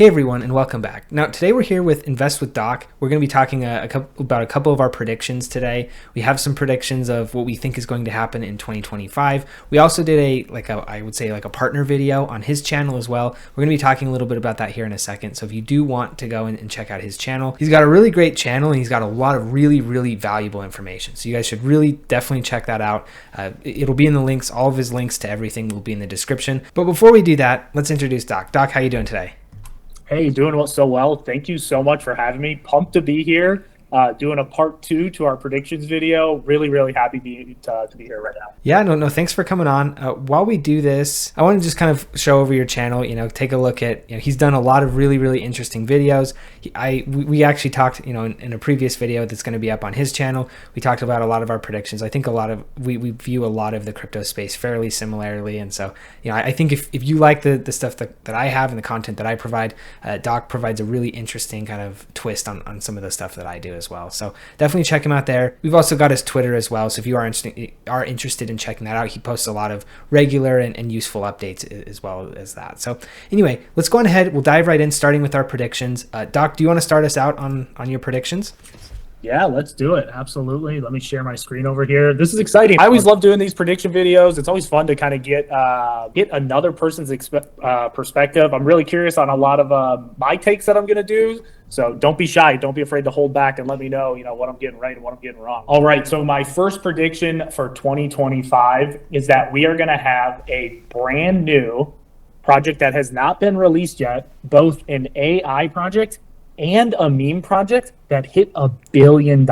Hey everyone, and welcome back. Now today we're here with Invest with Doc. We're going to be talking about a couple of our predictions today. We have some predictions of what we think is going to happen in 2025. We also did a partner video on his channel as well. We're going to be talking a little bit about that here in a second. So if you do want to go and check out his channel, he's got a really great channel and he's got a lot of really valuable information. So you guys should really definitely check that out. It'll be in the links. All of his links to everything will be in the description. But before we do that, let's introduce Doc. Doc, how you doing today? Hey, doing so well. Thank you so much for having me. Pumped to be here, doing a part 2 to our predictions video. Really happy to be here right now. Yeah, no, thanks for coming on. While we do this, I want to just kind of show over your channel, take a look at, he's done a lot of really interesting videos. We actually talked, in a previous video that's going to be up on his channel, we talked about a lot of our predictions. I think we view a lot of the crypto space fairly similarly. And so, I think if you like the stuff that I have and the content that I provide, Doc provides a really interesting kind of twist on some of the stuff that I do as well. So definitely check him out there. We've also got his Twitter as well. So if you are interested in checking that out, he posts a lot of regular and useful updates as well as that. So anyway, let's go on ahead. We'll dive right in, starting with our predictions. Doc, do you want to start us out on your predictions? Yeah, let's do it. Absolutely. Let me share my screen over here. This is exciting. I always love doing these prediction videos. It's always fun to kind of get another person's perspective. I'm really curious on a lot of my takes that I'm going to do. So don't be shy. Don't be afraid to hold back and let me know, what I'm getting right and what I'm getting wrong. All right. So my first prediction for 2025 is that we are going to have a brand new project that has not been released yet, both an AI project and a meme project that hit $1 billion,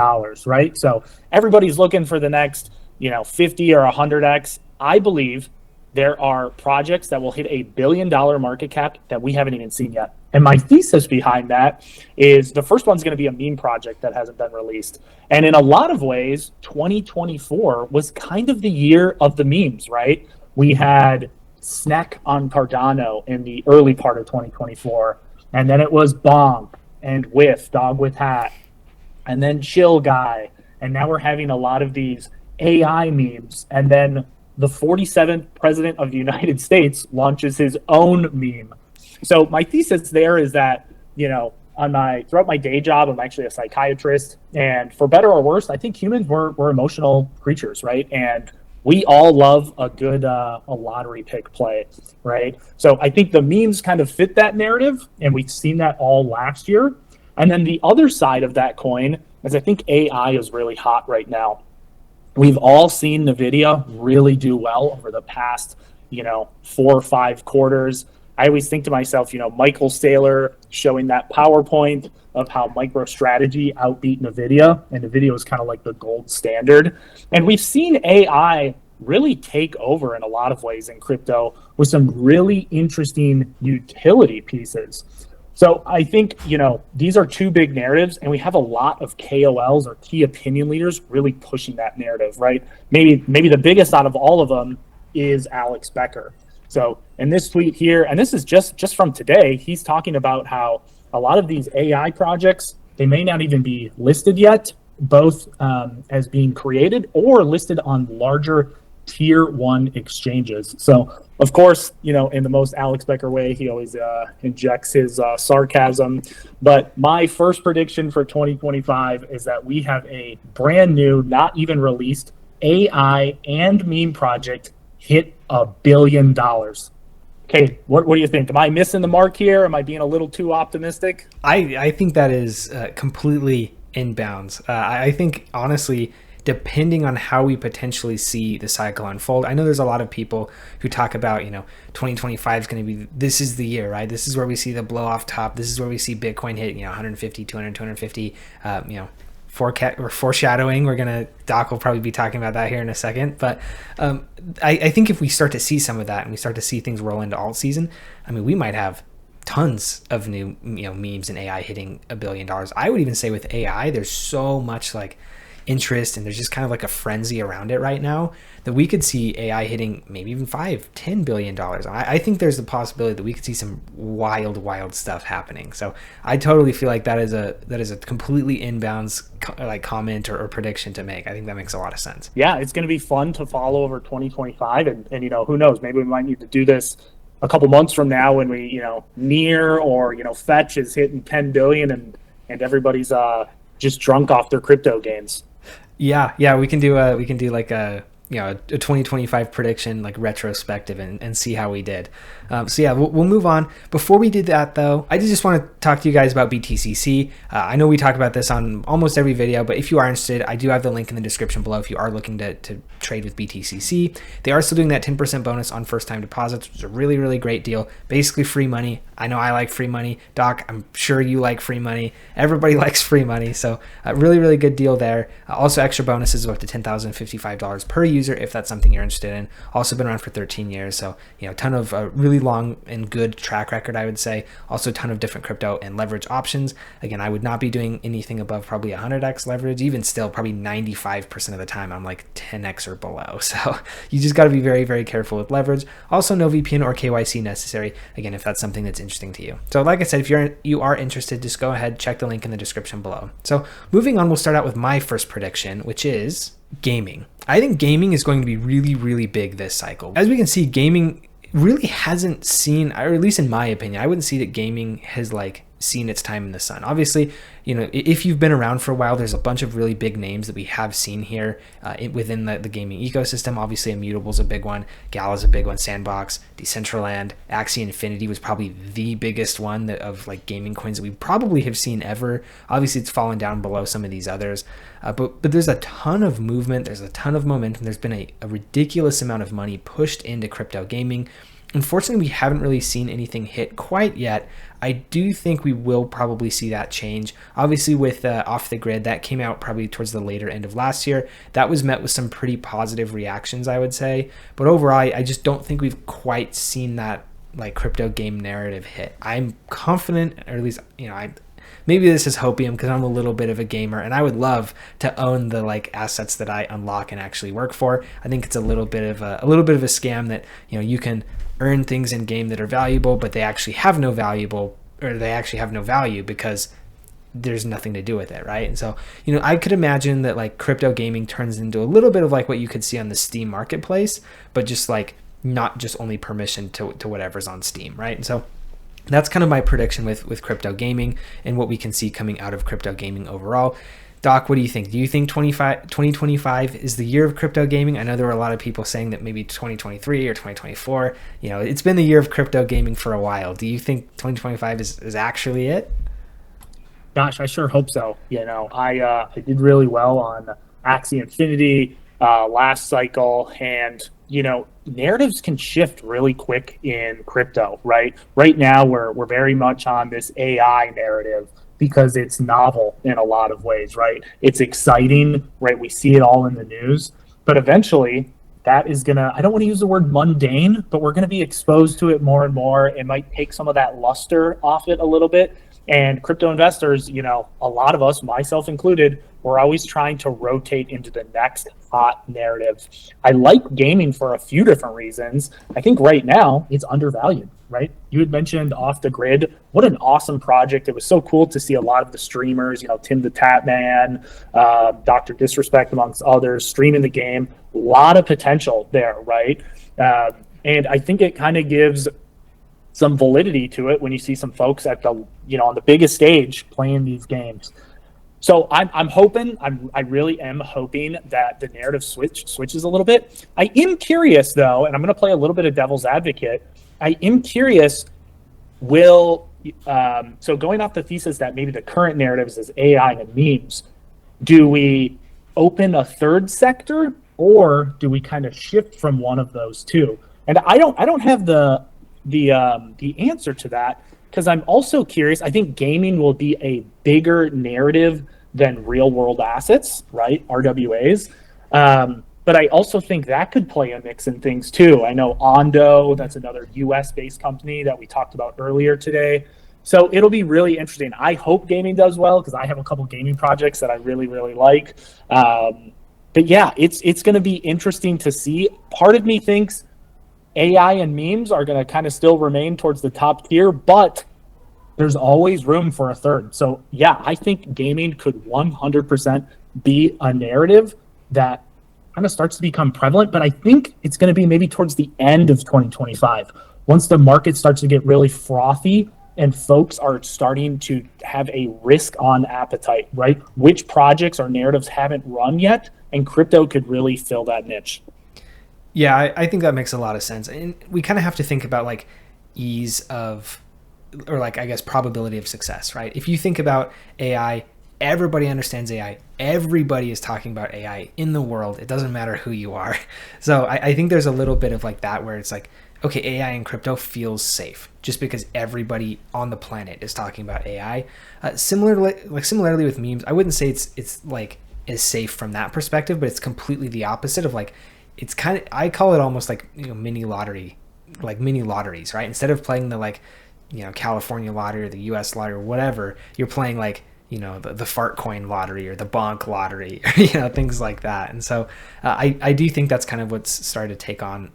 right? So everybody's looking for the next, 50 or 100x. I believe there are projects that will hit $1 billion market cap that we haven't even seen yet. And my thesis behind that is the first one's going to be a meme project that hasn't been released. And in a lot of ways, 2024 was kind of the year of the memes, right? We had Snack on Cardano in the early part of 2024. And then it was Bonk and Whiff, Dog with Hat, and then Chill Guy. And now we're having a lot of these AI memes. And then the 47th president of the United States launches his own meme. So my thesis there is that, throughout my day job, I'm actually a psychiatrist. And for better or worse, I think humans we're emotional creatures, right? And we all love a good a lottery pick play, right? So I think the memes kind of fit that narrative, and we've seen that all last year. And then the other side of that coin is I think AI is really hot right now. We've all seen NVIDIA really do well over the past, 4 or 5 quarters. I always think to myself, Michael Saylor showing that PowerPoint of how MicroStrategy outbeat NVIDIA, and NVIDIA was kind of like the gold standard. And we've seen AI really take over in a lot of ways in crypto with some really interesting utility pieces. So I think, these are 2 big narratives, and we have a lot of KOLs or key opinion leaders really pushing that narrative, right? Maybe the biggest out of all of them is Alex Becker. So in this tweet here, and this is just from today, he's talking about how a lot of these AI projects, they may not even be listed yet, both as being created or listed on larger tier 1 exchanges. So of course, in the most Alex Becker way, he always injects his sarcasm. But my first prediction for 2025 is that we have a brand new, not even released AI and meme project hit $1 billion. Okay, what do you think? Am I missing the mark here? Am I being a little too optimistic? I think that is completely in bounds. I think, honestly, depending on how we potentially see the cycle unfold, I know there's a lot of people who talk about, 2025 is going to be, this is the year, right? This is where we see the blow off top. This is where we see Bitcoin hit, 150, 200, 250, foreshadowing. Doc will probably be talking about that here in a second. But I think if we start to see some of that and we start to see things roll into alt season, we might have tons of new memes and AI hitting $1 billion. I would even say with AI, there's so much interest, and there's just kind of like a frenzy around it right now that we could see AI hitting maybe even $5-10 billion. I think there's the possibility that we could see some wild stuff happening. So I totally feel like that is a completely inbounds comment or prediction to make. I think that makes a lot of sense. Yeah, it's going to be fun to follow over 2025, and who knows, maybe we might need to do this a couple months from now when we, near or, fetch is hitting 10 billion and everybody's just drunk off their crypto gains. Yeah, we can do like a 2025 prediction, like retrospective, and see how we did. So yeah, we'll move on. Before we do that though, I just want to talk to you guys about BTCC. I know we talk about this on almost every video, but if you are interested, I do have the link in the description below if you are looking to trade with BTCC. They are still doing that 10% bonus on first time deposits, which is a really, really great deal. Basically free money. I know I like free money. Doc, I'm sure you like free money. Everybody likes free money. So a really, really good deal there. Also extra bonuses of up to $10,055 per user if that's something you're interested in. Also been around for 13 years. So, a ton of really long and good track record, I would say. Also a ton of different crypto and leverage options. Again, I would not be doing anything above probably 100x leverage. Even still, probably 95% of the time, I'm like 10x or below. So you just got to be very, very careful with leverage. Also, no VPN or KYC necessary. Again, if that's something that's interesting to you. So like I said, if you are interested, just go ahead, check the link in the description below. So moving on, we'll start out with my first prediction, which is gaming. I think gaming is going to be really, really big this cycle. As we can see, gaming really hasn't seen, or at least in my opinion, I wouldn't see that gaming has like seen its time in the sun. Obviously, if you've been around for a while, there's a bunch of really big names that we have seen here within the gaming ecosystem. Obviously, Immutable's a big one, Gala's a big one, Sandbox, Decentraland, Axie Infinity was probably the biggest one of like gaming coins that we probably have seen ever. Obviously, it's fallen down below some of these others, but there's a ton of movement, there's a ton of momentum. There's been a ridiculous amount of money pushed into crypto gaming. Unfortunately, we haven't really seen anything hit quite yet. I do think we will probably see that change. Obviously, with Off the Grid, that came out probably towards the later end of last year. That was met with some pretty positive reactions, I would say. But overall, I just don't think we've quite seen that like crypto game narrative hit. I'm confident, or at least, maybe this is hopium because I'm a little bit of a gamer and I would love to own the like assets that I unlock and actually work for. I think it's a little bit of a scam that, you can earn things in game that are valuable, but they actually have no value because there's nothing to do with it, right? And so, I could imagine that like crypto gaming turns into a little bit of like what you could see on the Steam marketplace, but just like not just only permission to whatever's on Steam, right? And so that's kind of my prediction with crypto gaming and what we can see coming out of crypto gaming overall. Doc, what do you think? Do you think 2025 is the year of crypto gaming? I know there were a lot of people saying that maybe 2023 or 2024. It's been the year of crypto gaming for a while. Do you think 2025 is actually it? Gosh, I sure hope so. I did really well on Axie Infinity last cycle, and narratives can shift really quick in crypto, right? Right now, we're very much on this AI narrative because it's novel in a lot of ways, right? It's exciting, right? We see it all in the news, but eventually that is gonna, I don't want to use the word mundane, but we're gonna be exposed to it more and more. It might take some of that luster off it a little bit. And crypto investors, a lot of us, myself included, we're always trying to rotate into the next hot narrative. I like gaming for a few different reasons. I think right now it's undervalued, right? You had mentioned Off the Grid. What an awesome project. It was so cool to see a lot of the streamers, Tim the Tap Man, Dr. Disrespect, amongst others, streaming the game. A lot of potential there, right? And I think it kind of gives some validity to it when you see some folks at the, on the biggest stage playing these games. So I'm hoping, I really am hoping that the narrative switches a little bit. I am curious though, and I'm going to play a little bit of devil's advocate. I am curious, so going off the thesis that maybe the current narratives is AI and memes, do we open a third sector or do we kind of shift from one of those two? And I don't have the answer to that, because I'm also curious. I think gaming will be a bigger narrative than real world assets, right? RWAs. But I also think that could play a mix in things too. I know Ondo, that's another US based company that we talked about earlier today. So it'll be really interesting. I hope gaming does well because I have a couple gaming projects that I really, really like. But yeah, it's going to be interesting to see. Part of me thinks AI and memes are going to kind of still remain towards the top tier, but there's always room for a third. So yeah, I think gaming could 100% be a narrative that kind of starts to become prevalent, but I think it's going to be maybe towards the end of 2025. once the market starts to get really frothy and folks are starting to have a risk on appetite, right? Which projects or narratives haven't run yet, and crypto could really fill that niche. Yeah, I think that makes a lot of sense. And we kind of have to think about like ease of, or like, I guess, probability of success, right? If you think about AI, everybody understands AI. Everybody is talking about AI in the world. It doesn't matter who you are. So I think there's a little bit of like that where it's like, okay, AI and crypto feels safe just because everybody on the planet is talking about AI. Similarly with memes, I wouldn't say it's like as safe from that perspective, but it's completely the opposite of like, it's kind of, I call it almost like, mini lottery, like mini lotteries, right? Instead of playing the like, California lottery or the US lottery or whatever, you're playing like, the fart coin lottery or the bonk lottery, things like that. And so I do think that's kind of what's started to take on,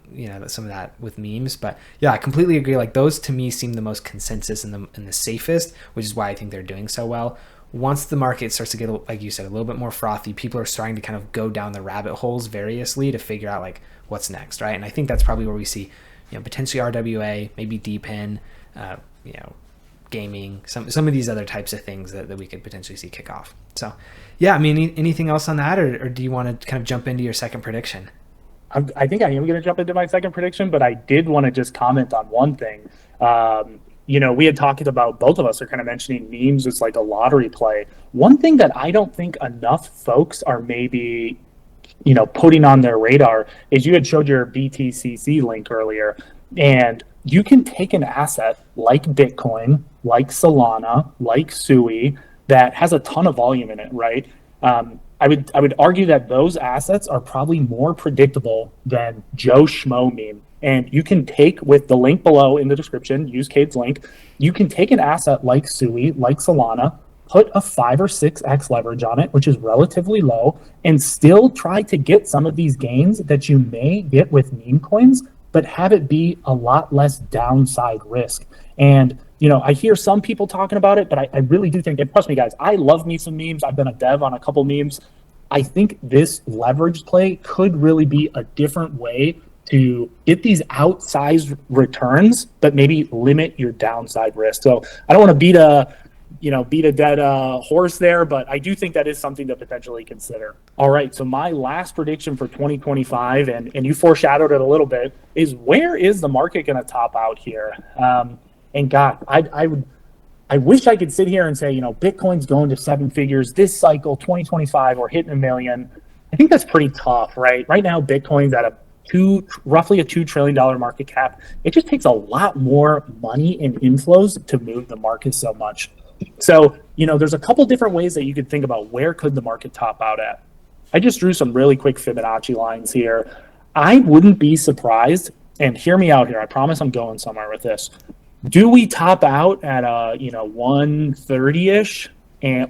some of that with memes. But yeah, I completely agree. Like those to me seem the most consensus and the safest, which is why I think they're doing so well. Once the market starts to get, like you said, a little bit more frothy, people are starting to kind of go down the rabbit holes variously to figure out like what's next, right? And I think that's probably where we see, potentially RWA, maybe DPIN, gaming, some of these other types of things that we could potentially see kick off. So yeah, I mean, anything else on that, or do you want to kind of jump into your second prediction? I think I am going to jump into my second prediction, but I did want to just comment on one thing. We had talked about, both of us are kind of mentioning memes as like a lottery play. One thing that I don't think enough folks are maybe, putting on their radar is you had showed your BTCC link earlier, and you can take an asset like Bitcoin, like Solana, like SUI that has a ton of volume in it, right? I would argue that those assets are probably more predictable than Joe Schmo meme. And you can take, with the link below in the description, use Cade's link, you can take an asset like SUI, like Solana, put a 5 or 6x leverage on it, which is relatively low, and still try to get some of these gains that you may get with meme coins, but have it be a lot less downside risk. And, I hear some people talking about it, but I really do think, and trust me guys, I love me some memes. I've been a dev on a couple memes. I think this leverage play could really be a different way to get these outsized returns, but maybe limit your downside risk. So I don't want to beat a dead horse there, but I do think that is something to potentially consider. All right, so my last prediction for 2025, and you foreshadowed it a little bit, is where is the market going to top out here? And God, I wish I could sit here and say, Bitcoin's going to 7 figures this cycle, 2025, or hitting $1 million. I think that's pretty tough, right? Right now, Bitcoin's at roughly a $2 trillion market cap. It just takes a lot more money and inflows to move the market so much. So, there's a couple different ways that you could think about where could the market top out at. I just drew some really quick Fibonacci lines here. I wouldn't be surprised, and hear me out here, I promise I'm going somewhere with this. Do we top out at 130-ish,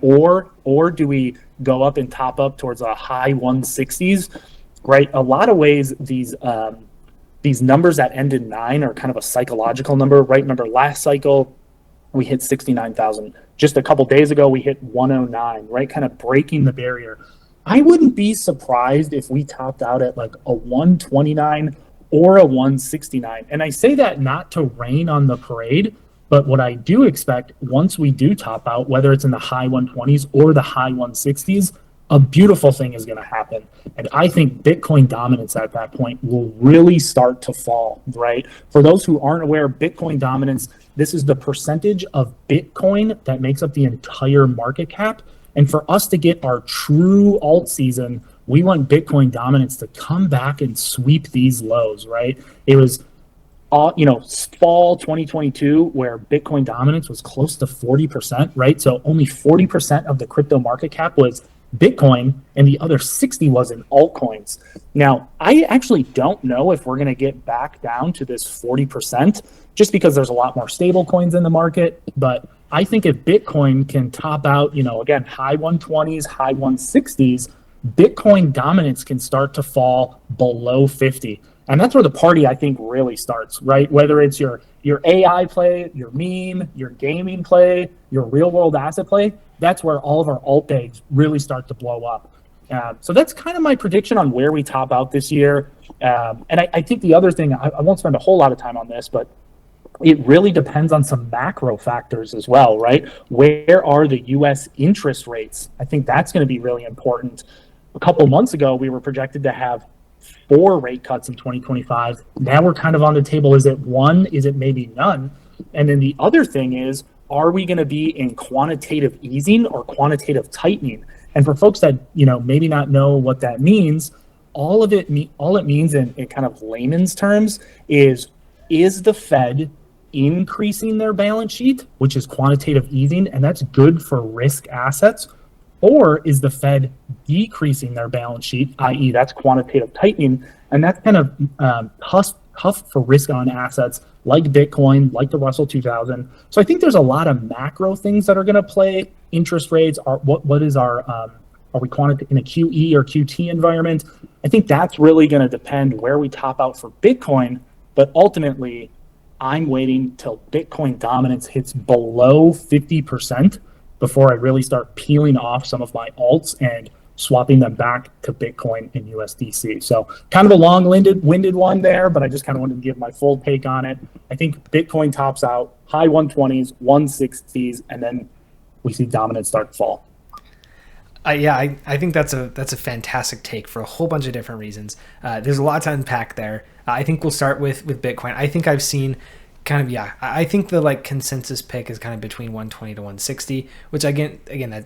or do we go up and top up towards a high 160s? Right, a lot of ways these numbers that end in 9 are kind of a psychological number, right? Remember last cycle we hit 69,000. Just a couple days ago we hit 109, right? Kind of breaking the barrier. I wouldn't be surprised if we topped out at like a 129 or a 169. And I say that not to rain on the parade, but what I do expect once we do top out, whether it's in the high 120s or the high 160s, a beautiful thing is going to happen. And I think Bitcoin dominance at that point will really start to fall, right? For those who aren't aware, Bitcoin dominance, this is the percentage of Bitcoin that makes up the entire market cap. And for us to get our true alt season, we want Bitcoin dominance to come back and sweep these lows, right? It was fall 2022 where Bitcoin dominance was close to 40%, right? So only 40% of the crypto market cap was Bitcoin, and the other 60 was in altcoins. Now, I actually don't know if we're going to get back down to this 40%, just because there's a lot more stable coins in the market. But I think if Bitcoin can top out, again, high 120s, high 160s, Bitcoin dominance can start to fall below 50. And that's where the party, I think, really starts, right? Whether it's your AI play, your meme, your gaming play, your real world asset play, that's where all of our alt pegs really start to blow up. So that's kind of my prediction on where we top out this year. And I think the other thing, I won't spend a whole lot of time on this, but it really depends on some macro factors as well, right? Where are the US interest rates? I think that's going to be really important. A couple months ago, we were projected to have 4 rate cuts in 2025. Now we're kind of on the table. Is it one? Is it maybe none? And then the other thing is, are we going to be in quantitative easing or quantitative tightening? And for folks that, maybe not know what that means, all it means in kind of layman's terms is the Fed increasing their balance sheet, which is quantitative easing, and that's good for risk assets? Or is the Fed decreasing their balance sheet, i.e. that's quantitative tightening, and that's kind of tough for risk on assets like Bitcoin, like the Russell 2000. So I think there's a lot of macro things that are going to play. Interest rates, what is our are we in a QE or QT environment? I think that's really going to depend where we top out for Bitcoin, but ultimately I'm waiting till Bitcoin dominance hits below 50% before I really start peeling off some of my alts and swapping them back to Bitcoin and USDC. So kind of a long-winded one there, but I just kind of wanted to give my full take on it. I think Bitcoin tops out high 120s, 160s, and then we see dominance start to fall. I think that's a fantastic take for a whole bunch of different reasons. There's a lot to unpack there. I think we'll start with Bitcoin. I think I've seen I think the consensus pick is kind of between 120 to 160, which again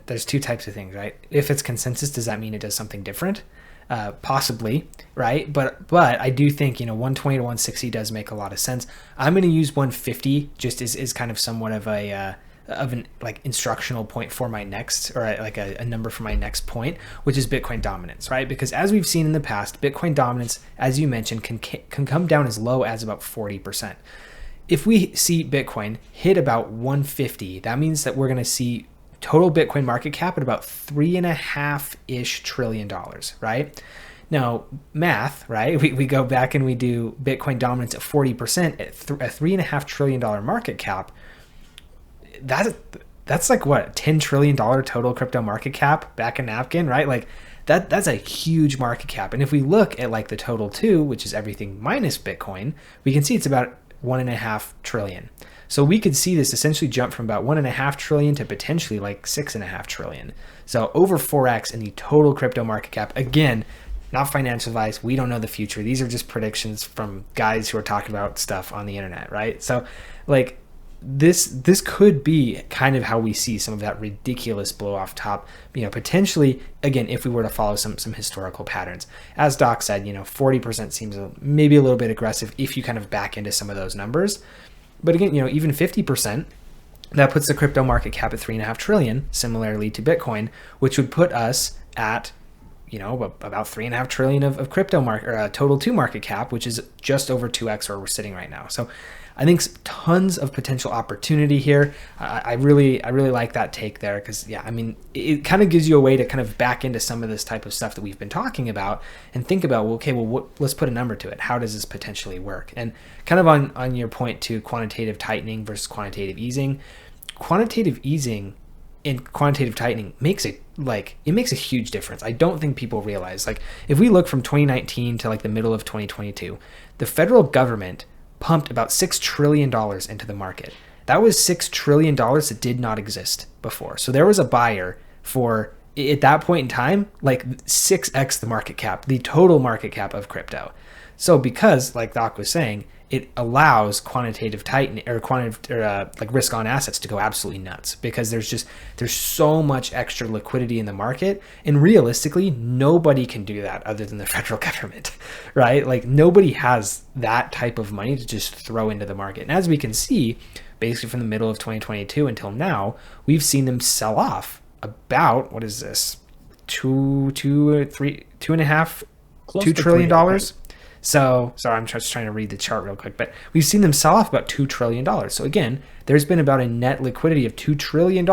there's two types of things, right? If it's consensus, does that mean it does something different? Possibly, right? But I do think 120 to 160 does make a lot of sense. I'm going to use 150 just as kind of somewhat of an instructional point for my next, or a number for my next point, which is Bitcoin dominance, right? Because as we've seen in the past, Bitcoin dominance, as you mentioned, can come down as low as about 40%. If we see Bitcoin hit about 150, that means that we're going to see total Bitcoin market cap at about $3.5-ish trillion, right? Now, math, right? We go back and we do Bitcoin dominance at 40% at a $3.5 trillion market cap. That's like what, $10 trillion total crypto market cap back in napkin, right? That's a huge market cap. And if we look at the total two, which is everything minus Bitcoin, we can see it's about 1.5 trillion. So we could see this essentially jump from about 1.5 trillion to potentially 6.5 trillion. So over 4x in the total crypto market cap. Again, not financial advice. We don't know the future. These are just predictions from guys who are talking about stuff on the internet, right? So this could be kind of how we see some of that ridiculous blow off top, potentially, again, if we were to follow some historical patterns. As Doc said, 40% seems maybe a little bit aggressive if you kind of back into some of those numbers. But again, even 50%, that puts the crypto market cap at 3.5 trillion, similarly to Bitcoin, which would put us at about 3.5 trillion of crypto market, or total 2 market cap, which is just over 2x where we're sitting right now. So I think tons of potential opportunity here. I really like that take there, because it kind of gives you a way to kind of back into some of this type of stuff that we've been talking about and think about, let's put a number to it. How does this potentially work? And kind of on your point to quantitative tightening versus quantitative easing, quantitative easing and quantitative tightening makes a huge difference. I don't think people realize, if we look from 2019 to the middle of 2022, the federal government pumped about $6 trillion into the market. That was $6 trillion that did not exist before. So there was a buyer for, at that point in time, 6x the market cap, the total market cap of crypto. So because, like Doc was saying, it allows quantitative tightening or risk on assets to go absolutely nuts, because there's so much extra liquidity in the market, and realistically nobody can do that other than the federal government, right? Nobody has that type of money to just throw into the market. And as we can see, basically from the middle of 2022 until now, we've seen them sell off about, what is this, $2 trillion. So, sorry, I'm just trying to read the chart real quick, but we've seen them sell off about $2 trillion. So again, there's been about a net liquidity of $2 trillion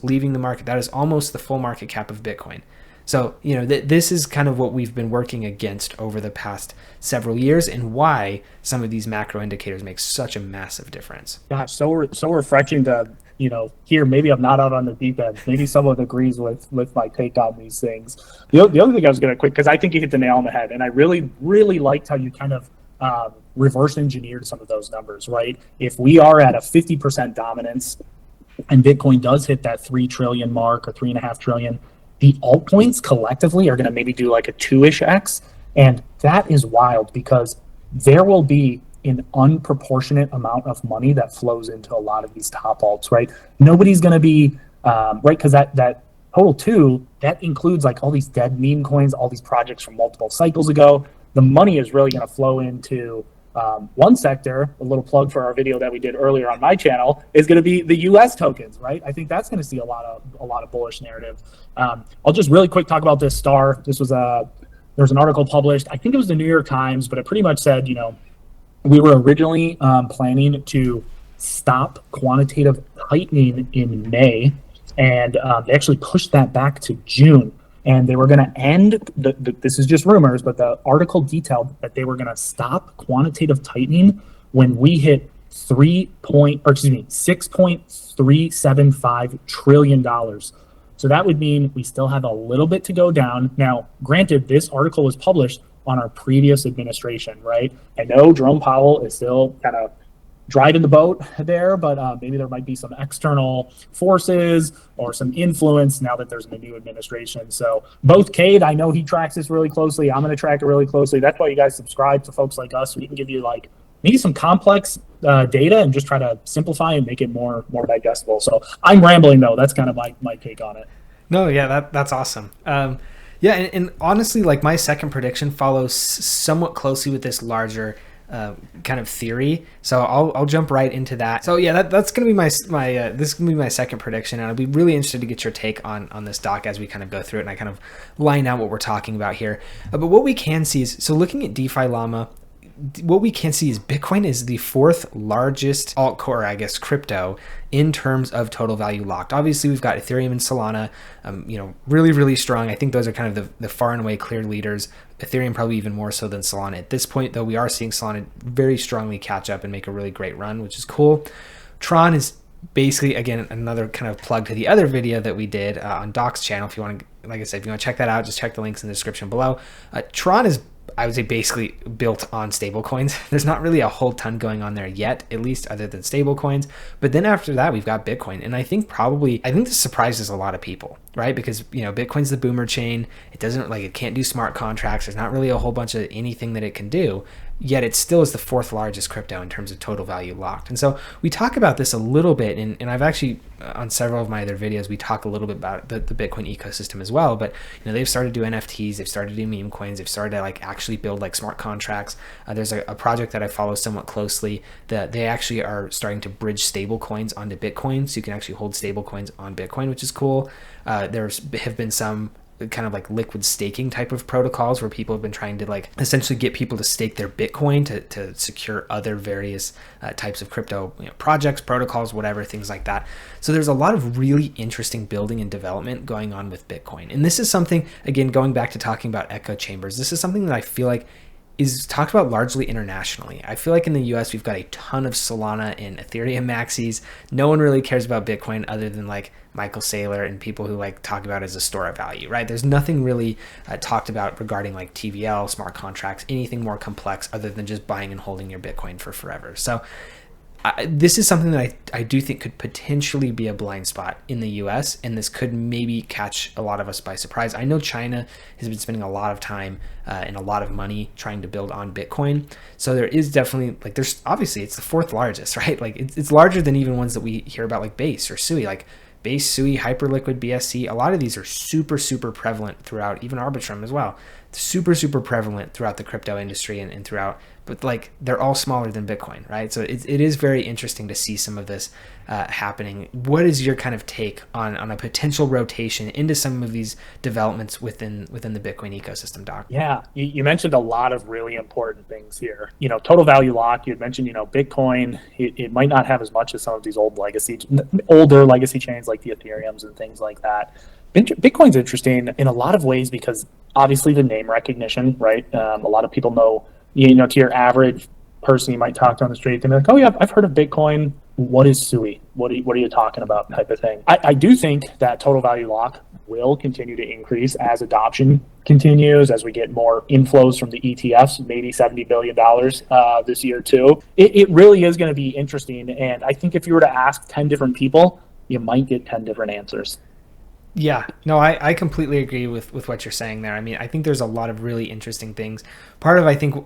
leaving the market. That is almost the full market cap of Bitcoin. So, this is kind of what we've been working against over the past several years, and why some of these macro indicators make such a massive difference. Gosh, so refreshing to, hear. Maybe I'm not out on the deep end. Maybe someone agrees with my take on these things. The other thing I was going to quick, because I think you hit the nail on the head, and I really, really liked how you kind of reverse engineered some of those numbers, right? If we are at a 50% dominance and Bitcoin does hit that 3 trillion mark or 3.5 trillion, the altcoins collectively are going to maybe do like a 2-ish X. And that is wild because there will be an unproportionate amount of money that flows into a lot of these top alts, right? Nobody's going to be, right? Because that total 2, that includes like all these dead meme coins, all these projects from multiple cycles ago. The money is really going to flow into one sector. A little plug for our video that we did earlier on my channel is going to be the U.S. tokens, right? I think that's going to see a lot of bullish narrative. I'll just really quick talk about this star. This was there was an article published. I think it was the New York Times, but it pretty much said, we were originally planning to stop quantitative tightening in May, and they actually pushed that back to June. And they were going to end, this is just rumors, but the article detailed that they were going to stop quantitative tightening when we hit $6.375 trillion. So that would mean we still have a little bit to go down. Now, granted, this article was published on our previous administration, right? I know Jerome Powell is still kind of driving the boat there, but maybe there might be some external forces or some influence now that there's a new administration. So both Cade, I know he tracks this really closely. I'm going to track it really closely. That's why you guys subscribe to folks like us. We can give you like maybe some complex data and just try to simplify and make it more digestible. So I'm rambling though. That's kind of my take on it. No, yeah, that's awesome. Yeah, and honestly, like my second prediction follows somewhat closely with this larger kind of theory, so I'll jump right into that. So yeah, that's gonna be this is gonna be my second prediction, and I'll be really interested to get your take on this, Doc, as we kind of go through it and I kind of line out what we're talking about here. But what we can see is, so looking at DeFi Llama, what we can see is Bitcoin is the 4th largest altcoin, I guess, crypto in terms of total value locked. Obviously, we've got Ethereum and Solana, really, really strong. I think those are kind of the far and away clear leaders. Ethereum probably even more so than Solana at this point, though we are seeing Solana very strongly catch up and make a really great run, which is cool. Tron is basically, again, another kind of plug to the other video that we did on Doc's channel. If you want to, like I said, if you want to check that out, just check the links in the description below. Tron is, I would say, basically built on stablecoins. There's not really a whole ton going on there yet, at least other than stablecoins. But then after that, we've got Bitcoin. And I think this surprises a lot of people, right? Because, Bitcoin's the boomer chain. It can't do smart contracts. There's not really a whole bunch of anything that it can do. Yet it still is the 4th largest crypto in terms of total value locked. And so we talk about this a little bit, and I've actually, on several of my other videos, we talk a little bit about the Bitcoin ecosystem as well. But they've started to do NFTs, they've started to do meme coins, they've started to actually build smart contracts. There's a project that I follow somewhat closely that they actually are starting to bridge stable coins onto Bitcoin, so you can actually hold stable coins on Bitcoin, which is cool. There have been some kind of liquid staking type of protocols where people have been trying to essentially get people to stake their Bitcoin to secure other various types of crypto projects, protocols, whatever, things like that. So there's a lot of really interesting building and development going on with Bitcoin. And this is something, again, going back to talking about echo chambers, this is something that I feel like is talked about largely internationally. I feel like in the US, we've got a ton of Solana and Ethereum maxis. No one really cares about Bitcoin other than Michael Saylor and people who talk about it as a store of value, right? There's nothing really talked about regarding TVL, smart contracts, anything more complex other than just buying and holding your Bitcoin for forever. So this is something that I do think could potentially be a blind spot in the US, and this could maybe catch a lot of us by surprise. I know China has been spending a lot of time and a lot of money trying to build on Bitcoin. So there is definitely, there's obviously, it's the 4th largest, right? It's larger than even ones that we hear about Base or Sui, Base, Sui, Hyperliquid, BSC. A lot of these are super, super prevalent throughout, even Arbitrum as well. Super, super prevalent throughout the crypto industry and throughout, but they're all smaller than Bitcoin, right? So it is very interesting to see some of this happening. What is your kind of take on a potential rotation into some of these developments within the Bitcoin ecosystem, Doc? Yeah, you mentioned a lot of really important things here. Total value lock. You had mentioned, Bitcoin. It might not have as much as some of these older legacy chains like the Ethereums and things like that. Bitcoin's interesting in a lot of ways because obviously the name recognition, right? A lot of people know, to your average person you might talk to on the street, they're like, oh yeah, I've heard of Bitcoin. What is SUI? What are you talking about? Type of thing. I do think that total value lock will continue to increase as adoption continues, as we get more inflows from the ETFs, maybe $70 billion this year too. It really is going to be interesting. And I think if you were to ask 10 different people, you might get 10 different answers. Yeah, no, I completely agree with what you're saying there. I mean, I think there's a lot of really interesting things. Part of, I think,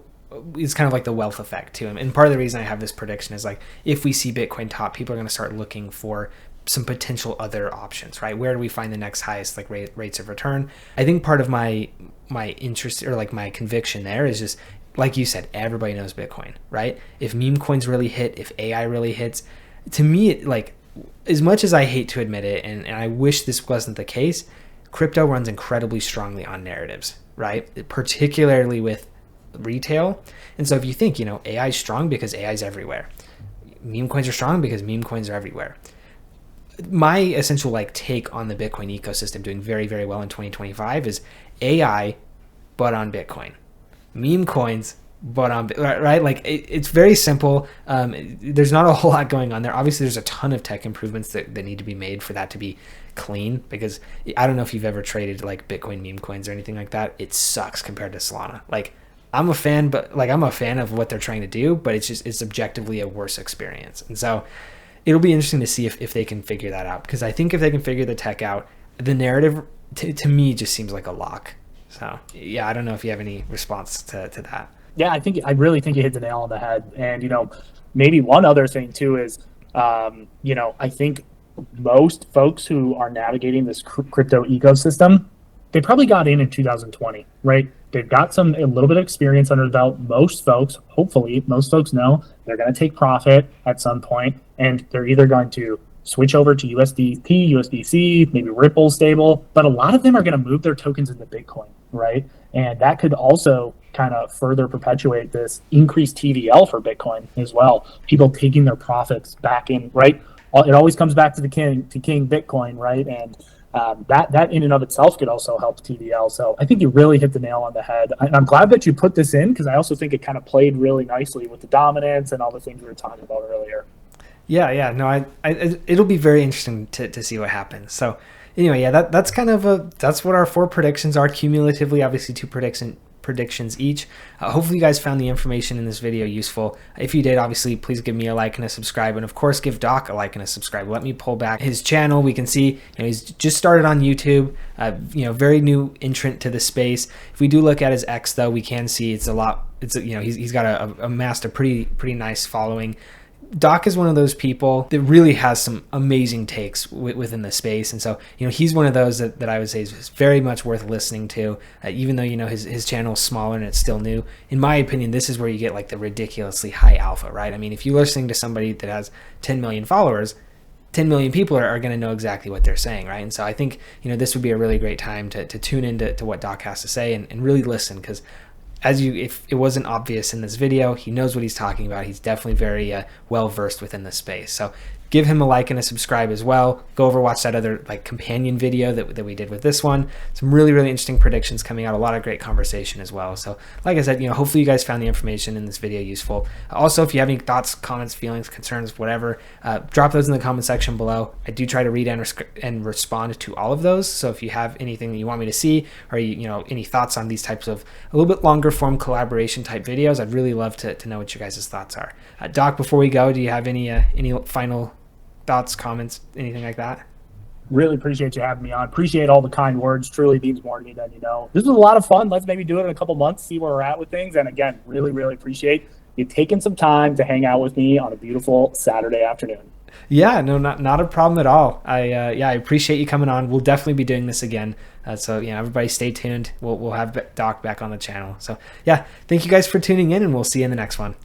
is kind of like the wealth effect too. And part of the reason I have this prediction is like, if we see Bitcoin top, people are going to start looking for some potential other options, right? Where do we find the next highest like rates of return? I think part of my interest, or like my conviction there, is just, like you said, everybody knows Bitcoin, right? If meme coins really hit, if AI really hits, to me, like, as much as I hate to admit it, and I wish this wasn't the case, crypto runs incredibly strongly on narratives, right? Particularly with retail. And so if you think, AI is strong because AI is everywhere. Meme coins are strong because meme coins are everywhere. My essential take on the Bitcoin ecosystem doing very, very well in 2025 is AI, but on Bitcoin. Meme coins, but right, like it's very simple. There's not a whole lot going on there. Obviously there's a ton of tech improvements that need to be made for that to be clean, because I don't know if you've ever traded like Bitcoin meme coins or anything like that. It sucks compared to Solana. Like, I'm a fan, but like, I'm a fan of what they're trying to do, but it's objectively a worse experience. And so it'll be interesting to see if they can figure that out, because I think if they can figure the tech out, the narrative to me just seems like a lock. So yeah, I don't know if you have any response to that. Yeah, I really think you hit the nail on the head. And, maybe one other thing too is, I think most folks who are navigating this crypto ecosystem, they probably got in 2020, right? They've got a little bit of experience under the belt. Most folks, hopefully, most folks know they're going to take profit at some point, and they're either going to switch over to USDT, USDC, maybe Ripple stable, but a lot of them are going to move their tokens into Bitcoin, right? And that could also kind of further perpetuate this increased TVL for Bitcoin as well. People taking their profits back in, right? It always comes back to King Bitcoin, right? And that in and of itself could also help TVL. So I think you really hit the nail on the head. I'm glad that you put this in, because I also think it kind of played really nicely with the dominance and all the things we were talking about earlier. Yeah, no, it'll be very interesting to see what happens. So anyway, yeah, that's kind of that's what our 4 predictions are cumulatively. Obviously, 2 predictions each. Hopefully you guys found the information in this video useful. If you did, obviously, please give me a like and a subscribe, and of course give Doc a like and a subscribe. Let me pull back his channel. We can see he's just started on YouTube, very new entrant to the space. If we do look at his X though, we can see he's got amassed a pretty nice following. Doc is one of those people that really has some amazing takes within the space. And so, he's one of those that I would say is very much worth listening to, even though, his channel is smaller and it's still new. In my opinion, this is where you get like the ridiculously high alpha, right? I mean, if you're listening to somebody that has 10 million followers, 10 million people are going to know exactly what they're saying, right? And so I think, this would be a really great time to tune into what Doc has to say and really listen, because if it wasn't obvious in this video, he knows what he's talking about. He's definitely very well versed within this space. So give him a like and a subscribe as well. Go over, watch that other companion video that we did with this one. Some really, really interesting predictions coming out. A lot of great conversation as well. So like I said, hopefully you guys found the information in this video useful. Also, if you have any thoughts, comments, feelings, concerns, whatever, drop those in the comment section below. I do try to read and respond to all of those. So if you have anything that you want me to see, or any thoughts on these types of a little bit longer form collaboration type videos, I'd really love to know what your guys' thoughts are. Doc, before we go, do you have any final thoughts, comments, anything like that? Really appreciate you having me on. Appreciate all the kind words. Truly means more to me than you know. This was a lot of fun. Let's maybe do it in a couple months, see where we're at with things. And again, really, really appreciate you taking some time to hang out with me on a beautiful Saturday afternoon. Yeah, no, not a problem at all. I appreciate you coming on. We'll definitely be doing this again. So everybody stay tuned. We'll have Doc back on the channel. So yeah, thank you guys for tuning in, and we'll see you in the next one.